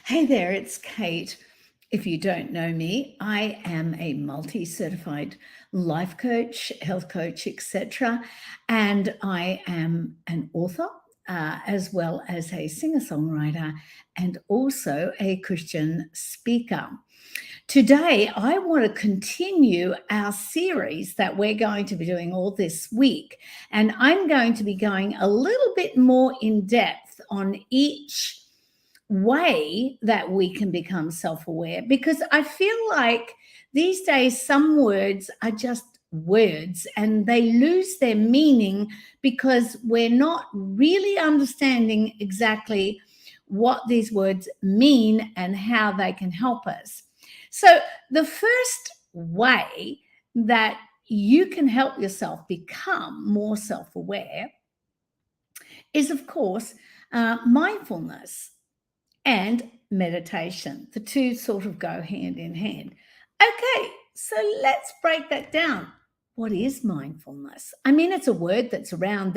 Hey there, it's Kate. If you don't know me, I am a multi-certified life coach, health coach, etc. And I am an author as well as a singer-songwriter and also a Christian speaker. Today, I want to continue our series that we're going to be doing all this week. And I'm going to be going a little bit more in depth on each way that we can become self-aware, because I feel like these days some words are just words and they lose their meaning because we're not really understanding exactly what these words mean and how they can help us. So the first way that you can help yourself become more self-aware is, of course, mindfulness and meditation. The two sort of go hand in hand. Okay, so let's break that down. What is mindfulness? I mean, it's a word that's around.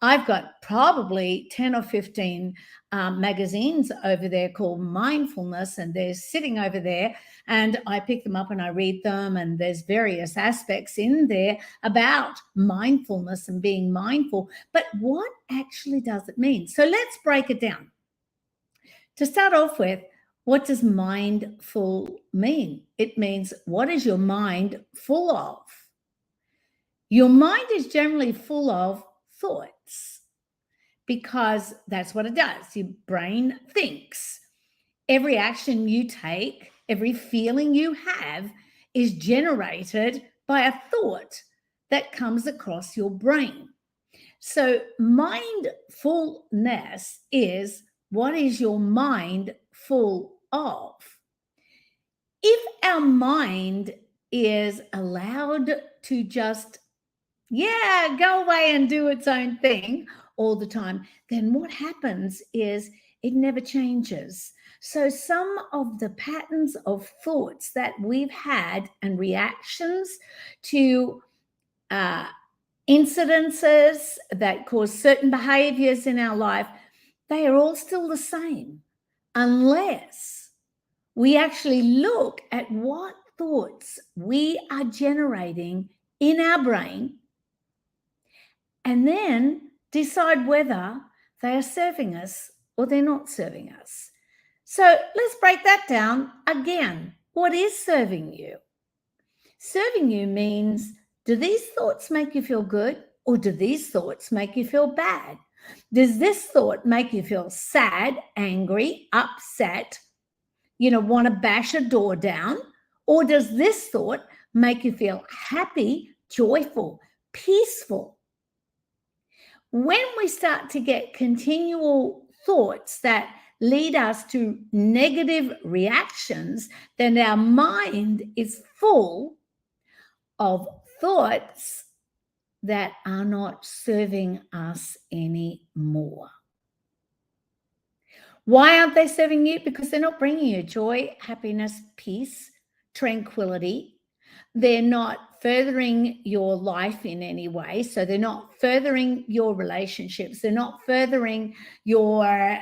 I've got probably 10 or 15 magazines over there called Mindfulness, and they're sitting over there, and I pick them up and I read them, and there's various aspects in there about mindfulness and being mindful. But what actually does it mean? So let's break it down. To start off with, what does mindful mean? It means, what is your mind full of? Your mind is generally full of thoughts because that's what it does. Your brain thinks. Every action you take, every feeling you have is generated by a thought that comes across your brain. So mindfulness is, what is your mind full of? If our mind is allowed to just, go away and do its own thing all the time, then what happens is it never changes. So some of the patterns of thoughts that we've had and reactions to incidences that cause certain behaviors in our life, they are all still the same unless we actually look at what thoughts we are generating in our brain and then decide whether they are serving us or they're not serving us. So let's break that down again. What is serving you? Serving you means, do these thoughts make you feel good or do these thoughts make you feel bad? Does this thought make you feel sad, angry, upset, want to bash a door down? Or does this thought make you feel happy, joyful, peaceful? When we start to get continual thoughts that lead us to negative reactions, then our mind is full of thoughts that are not serving us anymore. Why aren't they serving you? Because they're not bringing you joy, happiness, peace, tranquility. They're not furthering your life in any way. So they're not furthering your relationships. They're not furthering your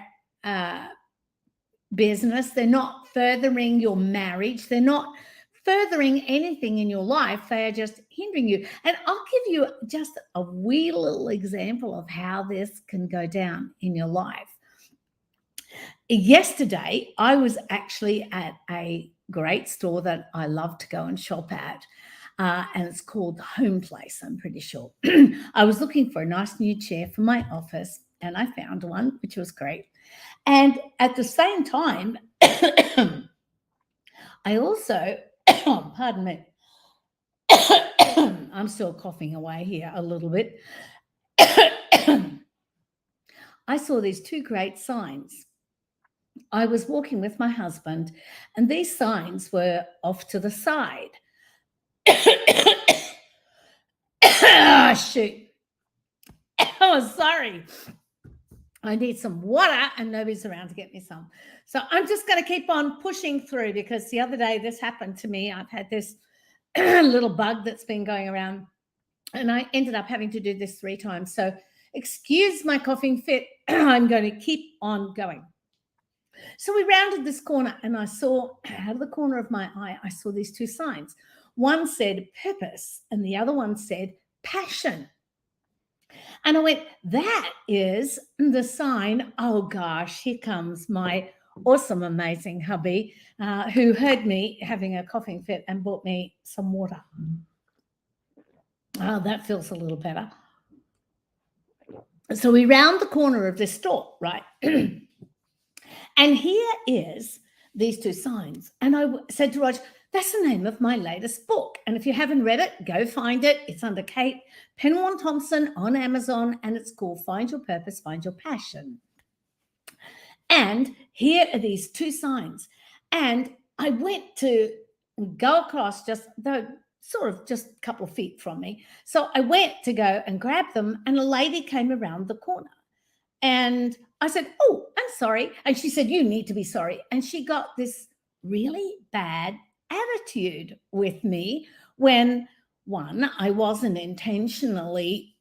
business. They're not furthering your marriage. They're not furthering anything in your life. They are just hindering you. And I'll give you just a wee little example of how this can go down in your life. Yesterday, I was actually at a great store that I love to go and shop at, and it's called Home Place, I'm pretty sure. I was looking for a nice new chair for my office, and I found one, which was great. And at the same time, I also, pardon me, I'm still coughing away here a little bit. I saw these two great signs. I was walking with my husband, and these signs were off to the side. Oh, shoot. Oh, sorry. I need some water, and nobody's around to get me some. So I'm just going to keep on pushing through, because the other day this happened to me. I've had this little bug that's been going around, and I ended up having to do this 3 times. So excuse my coughing fit. I'm going to keep on going. So we rounded this corner, and I saw out of the corner of my eye, I saw these two signs. One said purpose, and the other one said passion. And I went, that is the sign. Oh gosh, here comes my awesome, amazing hubby who heard me having a coughing fit and bought me some water. Oh, that feels a little better. So we round the corner of this store, right? And here is these two signs. And I said to Roger, that's the name of my latest book. And if you haven't read it, go find it. It's under Kate Penwan Thompson on Amazon, and it's called Find Your Purpose, Find Your Passion. And here are these two signs. And I went to go across just a couple of feet from me. So I went to go and grab them, and a lady came around the corner. And I said, oh, I'm sorry. And she said, you need to be sorry. And she got this really bad attitude with me when, one, I wasn't intentionally,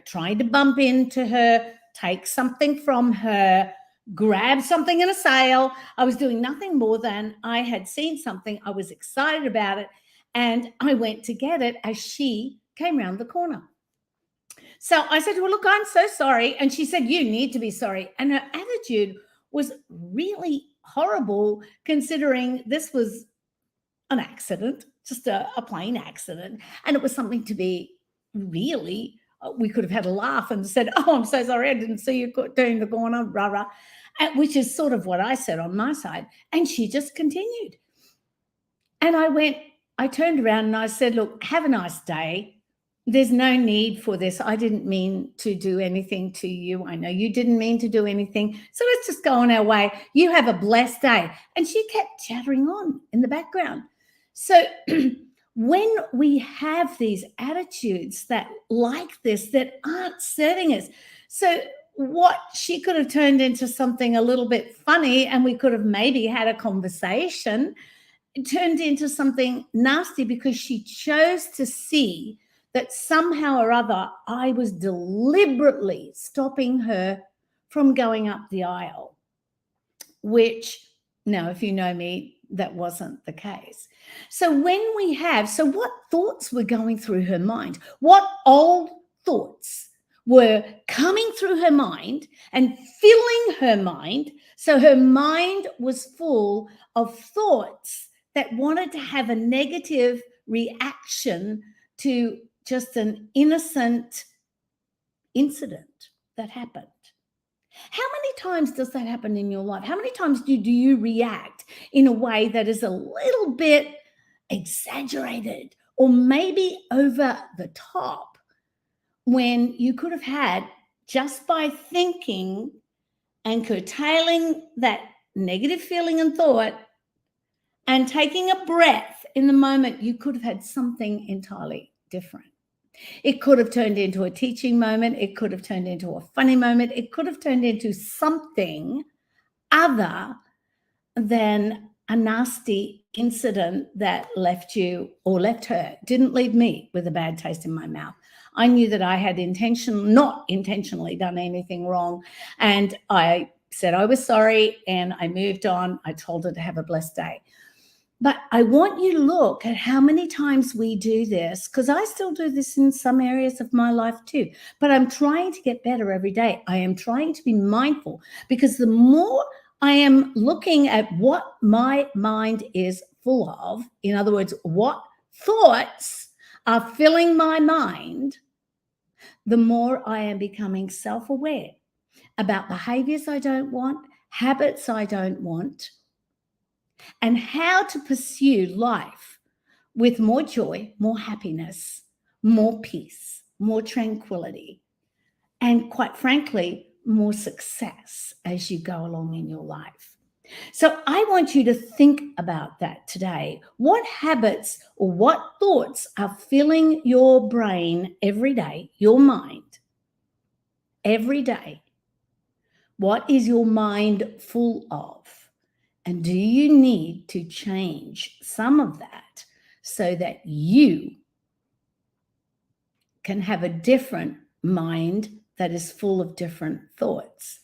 trying to bump into her, take something from her, grab something in a sale. I was doing nothing more than I had seen something. I was excited about it. And I went to get it as she came around the corner. So I said, well, look, I'm so sorry. And she said, you need to be sorry. And her attitude was really horrible, considering this was an accident, just a plain accident. And it was something to be really, we could have had a laugh and said, oh, I'm so sorry, I didn't see you doing the corner, rah, rah, which is sort of what I said on my side. And she just continued. And I turned around and I said, look, have a nice day. There's no need for this. I didn't mean to do anything to you. I know you didn't mean to do anything. So let's just go on our way. You have a blessed day. And she kept chattering on in the background. So when we have these attitudes that like this, that aren't serving us, so what she could have turned into something a little bit funny, and we could have maybe had a conversation, it turned into something nasty because she chose to see that somehow or other I was deliberately stopping her from going up the aisle, which, now, if you know me, that wasn't the case. So what thoughts were going through her mind? What old thoughts were coming through her mind and filling her mind? So her mind was full of thoughts that wanted to have a negative reaction to just an innocent incident that happened. How many times does that happen in your life? How many times do you react in a way that is a little bit exaggerated or maybe over the top, when you could have had, just by thinking and curtailing that negative feeling and thought and taking a breath in the moment, you could have had something entirely different. It could have turned into a teaching moment. It could have turned into a funny moment. It could have turned into something other than a nasty incident that left you, or left her, didn't leave me with a bad taste in my mouth. I knew that I had not intentionally done anything wrong. And I said I was sorry, and I moved on. I told her to have a blessed day. But I want you to look at how many times we do this, because I still do this in some areas of my life too. But I'm trying to get better every day. I am trying to be mindful, because the more I am looking at what my mind is full of, in other words, what thoughts are filling my mind, the more I am becoming self-aware about behaviors I don't want, habits I don't want, and how to pursue life with more joy, more happiness, more peace, more tranquility, and quite frankly, more success as you go along in your life. So I want you to think about that today. What habits or what thoughts are filling your brain every day, your mind, every day? What is your mind full of? And do you need to change some of that so that you can have a different mind that is full of different thoughts?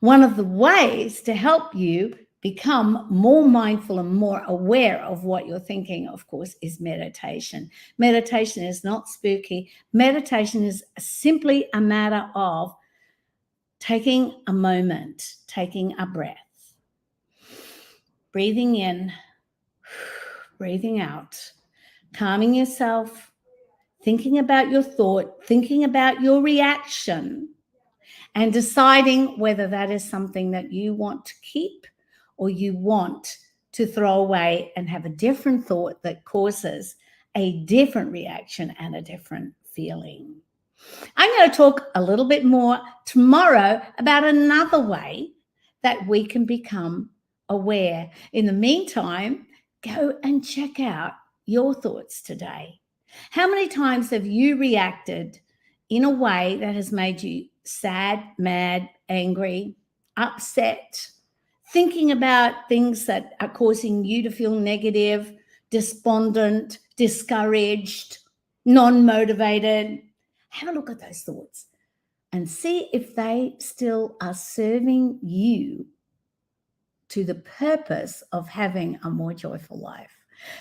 One of the ways to help you become more mindful and more aware of what you're thinking, of course, is meditation. Meditation is not spooky. Meditation is simply a matter of taking a moment, taking a breath, breathing in, breathing out, calming yourself, thinking about your thought, thinking about your reaction, and deciding whether that is something that you want to keep or you want to throw away and have a different thought that causes a different reaction and a different feeling. I'm going to talk a little bit more tomorrow about another way that we can become aware. In the meantime, go and check out your thoughts today. How many times have you reacted in a way that has made you sad, mad, angry, upset, thinking about things that are causing you to feel negative, despondent, discouraged, non-motivated? Have a look at those thoughts and see if they still are serving you to the purpose of having a more joyful life.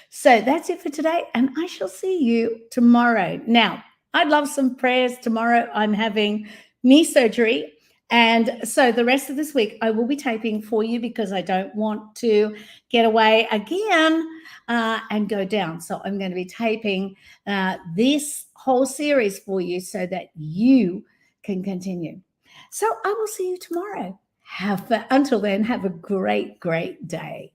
So that's it for today, and I shall see you tomorrow. Now, I'd love some prayers tomorrow. I'm having knee surgery, and so the rest of this week I will be taping for you because I don't want to get away again and go down. So I'm going to be taping this whole series for you so that you can continue. So I will see you tomorrow. Until then, have a great, great day.